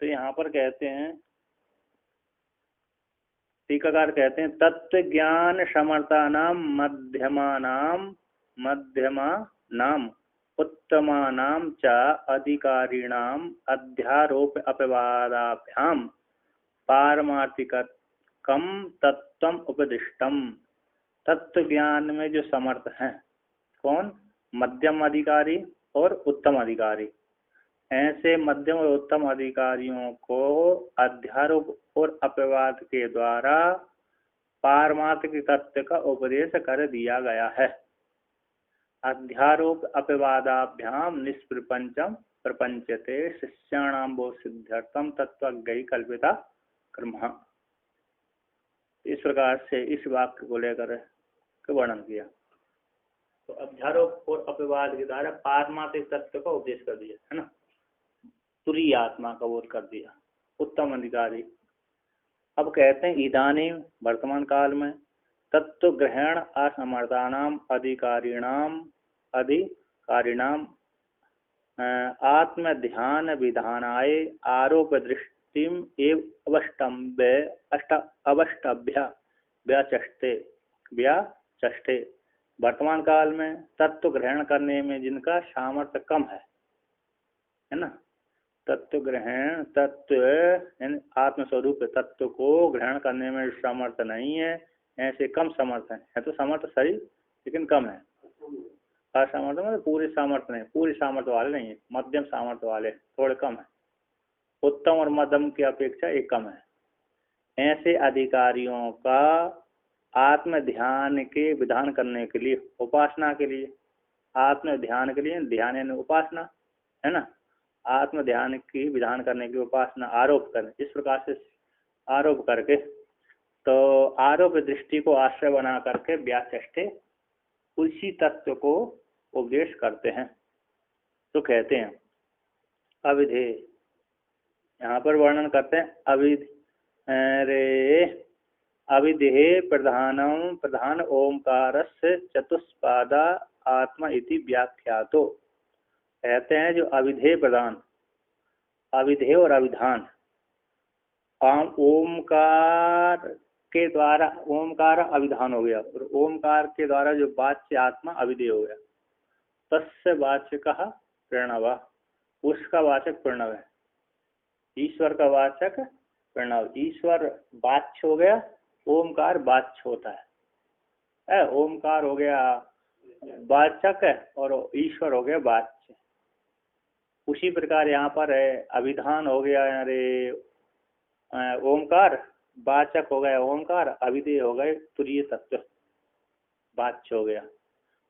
तो यहाँ पर कहते हैं, टीकाकार कहते हैं, तत्व ज्ञान समर्था नाम मध्यमा नाम उत्तमा नाम च अधिकारिणाम अध्यारोप अपवादाभ्याम पारमार्थिकम तत्वम उपदिष्टम। तत्व ज्ञान में जो समर्थ हैं कौन? मध्यम अधिकारी और उत्तम अधिकारी। ऐसे मध्यम और उत्तम अधिकारियों को अध्यारोप और अपवाद के द्वारा पारमार्थिक तत्व का उपदेश कर दिया गया है। अध्यारोप अपवादाभ्याम निष्प्रपंचम प्रपंचते शिष्याणाम वो सिद्ध्यर्थम तत्वज्ञ कल्पिता कर्म। इस प्रकार से इस वाक्य को लेकर वर्णन किया। तो अध्यारोप और अपवाद के द्वारा पारमार्थिक तत्व का उपदेश कर दिया है ना, तुरीय आत्मा का बोध कर दिया, उत्तम अधिकारी। अब कहते हैं इदानीं वर्तमान काल में तत्व ग्रहण असमर्थानाम अधिकारिणाम आत्म ध्यान विधानाय आरोप दृष्टिम एव अवष्टभ्य व्याचष्टे। वर्तमान काल में तत्व ग्रहण करने में जिनका सामर्थ्य कम है ना, तत्व ग्रहण, तत्व आत्मस्वरूप तत्व को ग्रहण करने में सामर्थ्य नहीं है, ऐसे कम सामर्थ्य है तो सामर्थ्य सही लेकिन कम है। असमर्थ मतलब पूरे सामर्थ्य नहीं, पूरी सामर्थ्य वाले नहीं है, मध्यम सामर्थ्य वाले थोड़े कम है, उत्तम और मध्यम की अपेक्षा एक कम है। ऐसे अधिकारियों का आत्म ध्यान के विधान करने के लिए, उपासना के लिए, आत्म ध्यान के लिए, ध्यान यानी उपासना है ना, आत्म ध्यान की विधान करने की उपासना आरोप करने, इस प्रकार से आरोप करके, तो आरोप दृष्टि को आश्रय बना करके व्याचष्टे उसी तत्व को उपदेश करते हैं। तो कहते हैं अविधेय, यहाँ पर वर्णन करते हैं अविधेय प्रधान ओंकारस्य चतुष्पादा आत्मा इति व्याख्यातो। कहते हैं जो अविधेय प्रधान, अविधेय और अविधान, ओमकार के द्वारा, ओमकार अविधान हो गया और ओमकार के द्वारा जो वाच्य आत्मा अविधेय हो गया। तस्य वाचक प्रणव, उसका वाचक प्रणव है, ईश्वर का वाचक प्रणव। ईश्वर वाच्य हो गया, ओमकार वाच्य होता है, ओमकार हो गया वाचक और ईश्वर हो गया वाच्य। उसी प्रकार यहाँ पर है अभिधान हो गया, अरे ओमकार वाचक हो गया ओमकार, अविधेय हो गए तुरीय तत्व, वाच्य हो गया।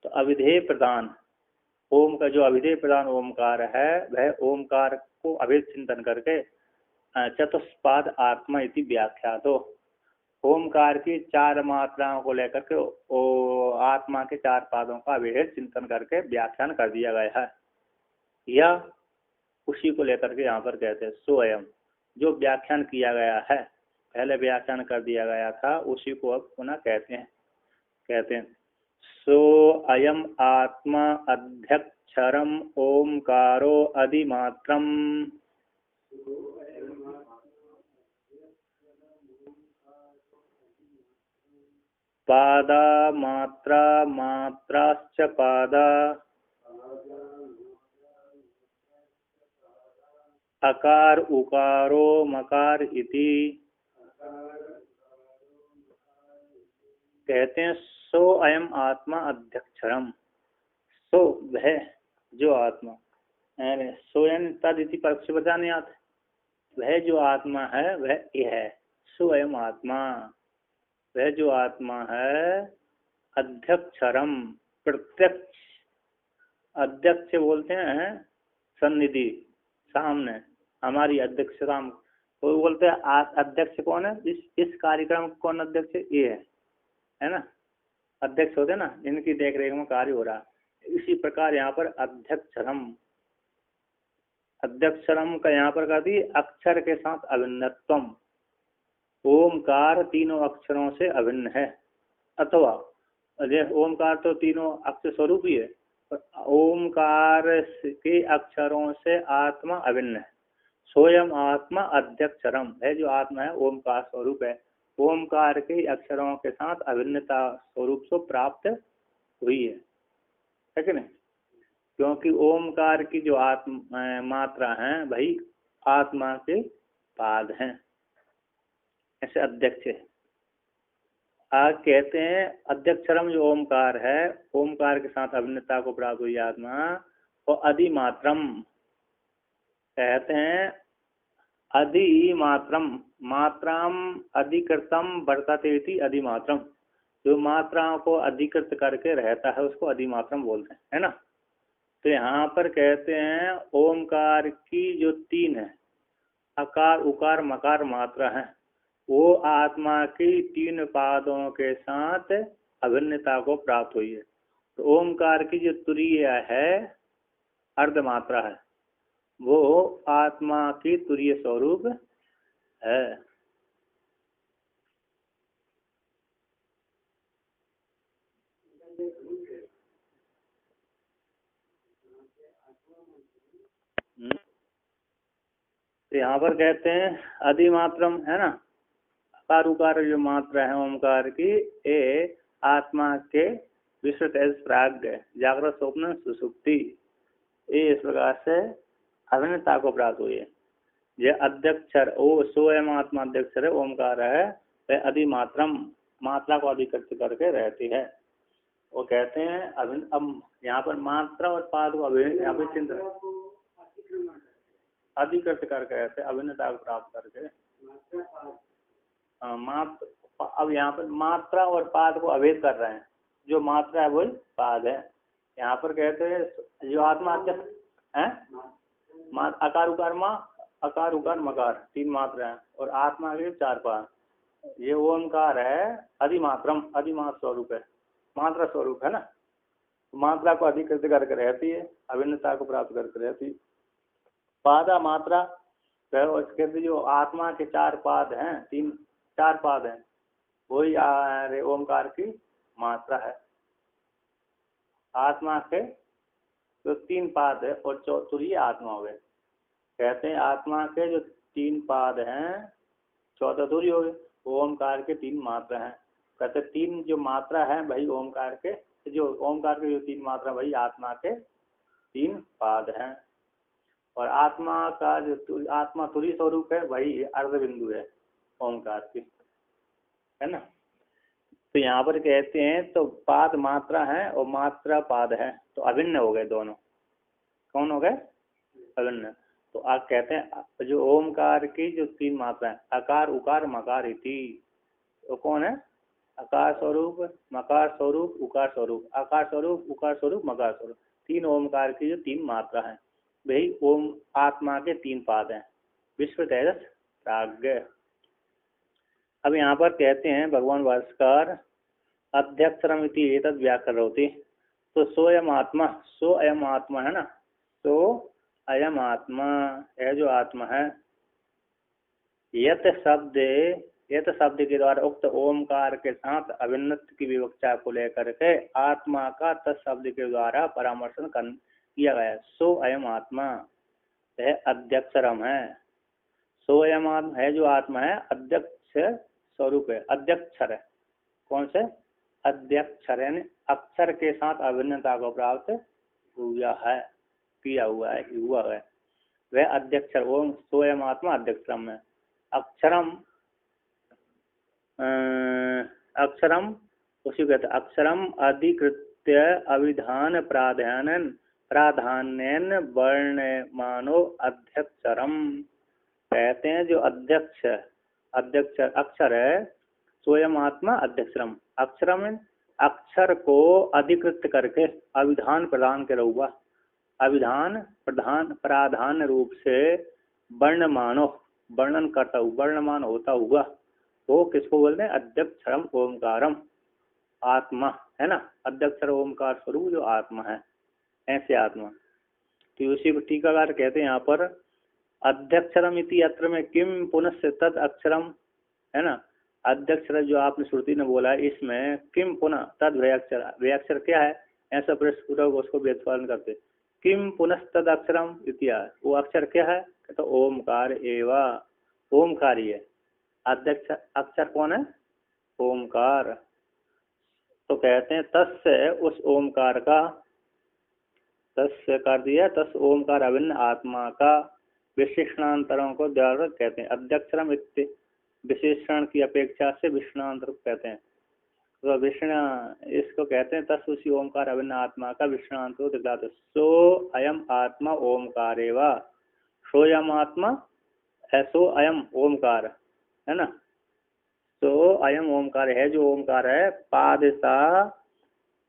तो अविधेय प्रधान ओम का जो अविधेय प्रधान ओमकार है, वह ओमकार को अभेद चिंतन करके चतुष्पाद आत्मा इति व्याख्या। तो ओमकार की चार मात्राओं को लेकर के आत्मा के चार पादों का अभेद चिंतन करके व्याख्यान कर दिया गया है। या उसी को लेकर के यहाँ पर कहते हैं स्वयं, जो व्याख्यान किया गया है, पहले व्याख्यान कर दिया गया था, उसी को अब पुनः कहते हैं सो अयम आत्मा अध्यक्षरम ओमकारो अधिमात्रम पादा मात्राश्च पादा अकार उकारो मकार इति। कहते हैं सो अयम आत्मा अध्यक्षरम, सो वह जो आत्मा, सो यानी तद इति पक्ष बताने आते, वह जो आत्मा है वह यह है। सो अयम आत्मा, वह जो आत्मा है अध्यक्षरम, प्रत्यक्ष, अध्यक्ष बोलते हैं सन्निधि, सामने हमारी अध्यक्षता। वो बोलते हैं अध्यक्ष कौन है, इस कार्यक्रम कौन अध्यक्ष ये है ना, अध्यक्ष होते ना, इनकी देख रेख में कार्य हो रहा है। इसी प्रकार यहाँ पर अध्यक्षरम, अध्यक्षरम का यहाँ पर कर दी अक्षर के साथ अभिन्नत्वम। ओमकार तीनों अक्षरों से अभिन्न है, अथवा ओमकार तो तीनों अक्षर स्वरूप ही है, ओमकार के अक्षरों से आत्मा अभिन्न है। स्वयं आत्मा अध्यक्षरम है, जो आत्मा है ओमकार स्वरूप है, ओमकार के अक्षरों के साथ अभिन्नता स्वरूप से प्राप्त हुई है कि नहीं? क्योंकि ओमकार की जो आत्मा मात्रा है भाई आत्मा के पाद हैं, ऐसे अध्यक्ष है। आग कहते हैं अध्यक्षरम जो ओमकार है, ओमकार के साथ अभिन्नता को प्राप्त हुई आत्मा, और अधिमात्रम कहते हैं अधिमात्रम, मात्राम अधिकृतम वर्तते इति अधिमात्रम, जो मात्राओं को अधिकृत करके रहता है उसको अधिमात्रम बोलते हैं, है ना। तो यहाँ पर कहते हैं ओमकार की जो तीन है अकार उकार मकार मात्रा है, वो आत्मा की तीन पादों के साथ अभिन्नता को प्राप्त हुई है। तो ओमकार की जो तुरीय है अर्धमात्रा है, वो आत्मा की तुरीय स्वरूप है। तो यहाँ पर कहते हैं अधिमात्रम है ना, अकार उकार जो मात्रा है ओमकार की, ये आत्मा के विश्व तेज प्राग्ञ जागृत स्वप्न सुसुप्ति, ये इस प्रकार से अभिन्नता को प्राप्त हुई है। ये अध्यक्षर ओ स्वयं आत्मा अध्यक्षर है ओमकार है, वह अधिमात्रम मात्रा को अधिकृत करके रहती है। वो कहते हैं अब यहाँ पर मात्रा और पाद को अभिचिंत अधिकृत करके रहते अभिन्नता को प्राप्त करके। अब यहाँ पर मात्रा और पाद को अभेद कर रहे हैं, जो मात्रा है वही पाद है। यहाँ पर कहते हैं जो आत्मा अध्यक्ष है अकार उकार माँ अकार उकार मकार तीन मात्रा है, और आत्मा के चार पाद। ये ओमकार है अधिमात्रम, अधिमात्र स्वरूप है, मात्रा स्वरूप है ना, मात्रा को अधिकृत करके रहती है, अभिन्नता को प्राप्त करके रहती है। पादा मात्रा कहते जो आत्मा के चार पाद हैं, तीन चार पाद हैं, वही ओमकार की मात्रा है। आत्मा के जो तीन पाद है और चौतुरीय आत्मा हो गए। कहते हैं आत्मा के जो तीन पाद हैं चौतुरी हो गए, ओमकार के तीन मात्रा हैं। कहते तीन जो मात्रा है भाई ओमकार के, जो ओमकार के जो तीन मात्रा भाई आत्मा के तीन पाद हैं, और आत्मा का जो आत्मा तुरी स्वरूप है वही अर्ध बिंदु है ओमकार की, है ना। तो यहाँ पर कहते हैं तो पाद मात्रा है और मात्रा पाद है, तो अभिन्न हो गए दोनों। कौन हो गए? अभिन्न। तो आप कहते हैं जो ओमकार की जो तीन मात्रा है अकार उकार मकार इति, तो कौन है? अकार स्वरूप मकार स्वरूप उकार स्वरूप, आकार स्वरूप उकार स्वरूप मकार स्वरूप, तीन ओमकार की जो तीन मात्रा है वही ओम आत्मा के तीन पाद हैं, विश्व तेजस प्राज्ञ। अब यहाँ पर कहते हैं भगवान भास्कर अध्यक्षरमिति एतद् व्याकरोति, तो सोयम आत्मा, सो अयम आत्मा है ना, तो अयम आत्मा है जो आत्मा है, यत शब्द के द्वारा उक्त ओमकार के साथ अभिन्नत की विवक्षा को लेकर के आत्मा का तत्शब्द के द्वारा परामर्शन किया गया। सो अयम आत्मा है अध्यक्षरम है, सो अयम आत्मा है जो आत्मा है अध्यक्ष स्वरूप है, अध्यक्षर है। कौन से? अध्यक्षर यानी अक्षर के साथ अभिन्नता को प्राप्त हुआ है, किया हुआ है, हुआ है वह अध्यक्षर। ओम सोयम आत्मा अध्यक्षरम है। अक्षरम अक्षरम उसी कहते अक्षरम अधिकृत्य अभिधान प्राधान्यन वर्णमानो अध्यक्षरम। कहते हैं जो अध्यक्ष अक्षर है स्वयं आत्मा अध्यक्षरम, अक्षरम अक्षर को अधिकृत करके अभिधान प्रदान कर हुआ, अभिधान प्रधान प्राधान्य रूप से वर्णमानो वर्णन करता हुआ, वर्णमान होता हुआ, वो किसको बोलते हैं? अध्यक्षरम ओमकारम, आत्मा है ना, अध्यक्षर ओमकार स्वरूप जो आत्मा है, ऐसे आत्मा। तो उसी को टीकाकार कहते हैं यहाँ पर अध्यक्षरम इति अत्र में किम पुनः तद अक्षरम है ना, अध्यक्षर जो आपने श्रुति ने बोला है इसमें किम पुनः तद व्याक्षर, व्याक्षर क्या है ऐसा प्रश्न पूरा उसको व्युत्पादन करते किम पुनस्तद अक्षरम इत्यादि, वो अक्षर क्या है? तो ओमकार एवं, ओमकार ही है। अध्यक्ष अक्षर कौन है? ओमकार। तो कहते हैं तस्य, उस ओमकार का, तस्य कर दिया, तस् ओमकार अभिन्न आत्मा का विशेषणांतरों को द्वारा कहते हैं। अध्यक्षरम इत्य विशेषण की अपेक्षा से विशेषणांतर कहते हैं। तो विष्ण इसको कहते हैं तस्, उसी ओमकार अभिन्न आत्मा का विशेषणांतर दिखलाते। सो अयम आत्मा ओमकार एवं, सोयम आत्मा, ऐसो अयम ओमकार है ना। तो अयम ओमकार है, जो ओमकार है, पादसा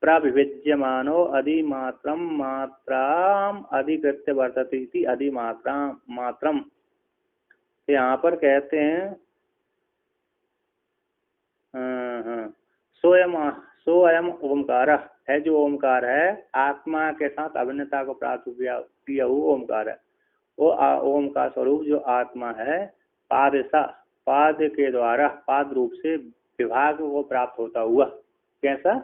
प्रविभिज्यमानो अधिमात्रम मात्राम अधिकृत्य वर्तते इति अधिमात्राम मात्रम। यहाँ पर कहते हैं सोयम ओमकार है, जो ओमकार है आत्मा के साथ अभिन्नता को प्राप्त किया हुआ ओमकार है। वो ओम का स्वरूप जो आत्मा है, पादसा, पाद के द्वारा, पाद रूप से विभाग को प्राप्त होता हुआ। कैसा?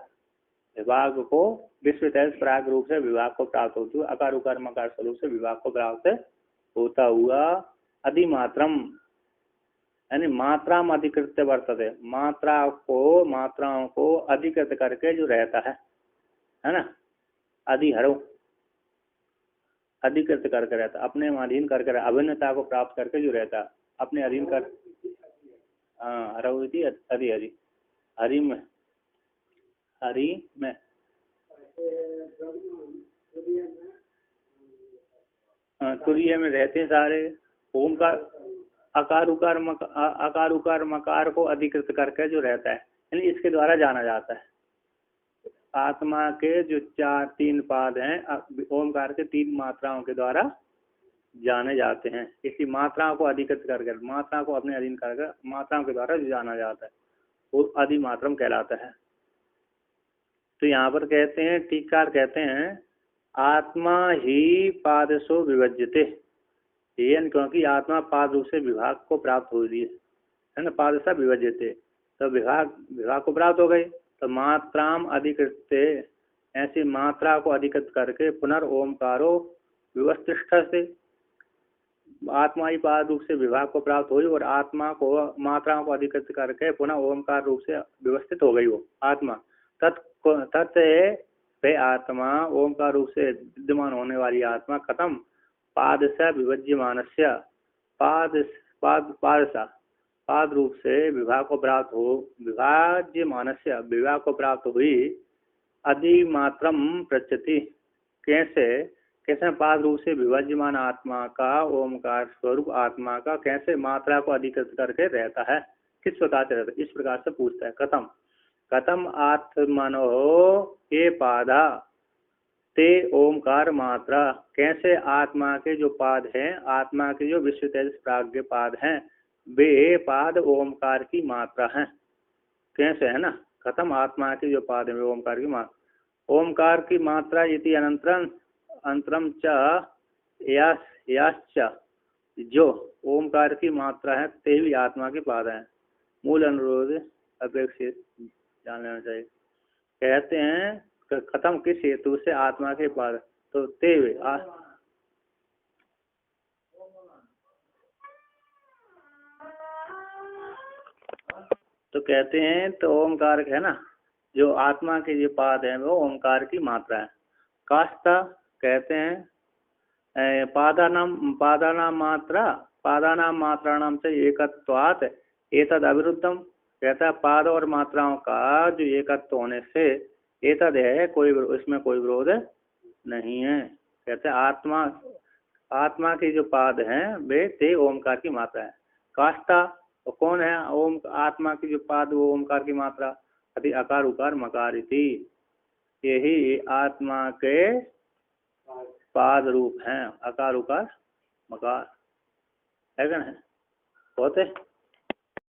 विभाग को विश्व तेज प्राग रूप से विभाग को प्राप्त होती हुआ, अकार उकार मकार स्वरूप से विभाग को प्राप्त होता हुआ, अधिमात्रम यानी मात्राम अधिकृत्य वर्तते, मात्राओं को अधिकृत करके जो रहता है ना। अधिहरो, अधिकृत करके रहता, अपने अधीन करके, अभिन्नता को प्राप्त करके जो रहता, अपने अधीन कर, हरवती हरि हरि हरि में, हरि में तुरीय में रहते सारे। ओम का अकार उकार मकार को अधिकृत करके जो रहता है, यानी इसके द्वारा जाना जाता है। आत्मा के जो तीन पाद हैं, ओमकार के तीन मात्राओं के द्वारा जाने जाते हैं। इसी मात्राओं को अधिकृत करके, मात्रा को अपने अधीन करके मात्राओं के द्वारा जो जाना जाता है, वो अधिमात्रम कहलाता है। तो यहाँ पर कहते हैं, टीकार कहते हैं, आत्मा ही पादसो विभज्यते, क्योंकि आत्मा पाद रूप से विभाग को प्राप्त हो रही है ना। पादसा विभज्यते, तो विभाग को प्राप्त हो गई। तो मात्राम अधिकृत्य, ऐसी मात्रा को अधिकृत करके, पुनर्ओमकारो विवस्थिष्ठ से, आत्मा ही पाद रूप से विभाग को प्राप्त हुई और आत्मा को, मात्राओं को अधिकृत करके पुनः ओमकार रूप से व्यवस्थित हो गई वो आत्मा। तत् वे आत्मा, ओमकार रूप से विद्यमान होने वाली आत्मा, कथम पाद से विभज्यमानस्य, पाद रूप से विभाग को प्राप्त हो, विभाज्यमानस्य विभाग को प्राप्त हुई, अधिमात्रम पृच्छति, कैसे पाद रूप से विभाज्यमान आत्मा का, ओमकार स्वरूप आत्मा का कैसे मात्रा को अधिकृत करके रहता है, किस प्रकार से रहता है, इस प्रकार से पूछता है। कथम आत्मनो ये पादा ते ओमकार मात्रा, कैसे आत्मा के जो पाद हैं, आत्मा के जो विश्व तेज प्राज्ञ पाद हैं, वे पाद ओमकार की मात्रा हैं। कैसे है ना, कथम आत्मा के जो पाद है वे ओमकार की मात्रा, ओमकार की मात्रा इति अंतरम च याश्च, जो ओमकार की मात्रा है ते भी आत्मा के पाद हैं। मूल अनुरोध अपेक्षित जान लेना चाहिए। कहते हैं खत्म किस हेतु से आत्मा के पाद, तो ते वे तो कहते हैं, तो ओमकार है ना, जो आत्मा के ये पाद है वो ओमकार की मात्रा है। काष्ठा कहते हैं पादानाम मात्राणाम से एकत्वात् एतद अविरुद्धम, कहता है पाद और मात्राओं का जो एकत्व होने से एतद है, कोई इसमें कोई विरोध नहीं है। कहते हैं आत्मा के जो पाद हैं वे ते ओमकार की मात्रा है। काष्ठा तो कौन है, ओम आत्मा की जो पाद वो ओमकार की मात्रा, अति अकार उकार मकार इति, यही आत्मा के पाद रूप हैं, अकार उकार मकार है क्या, होते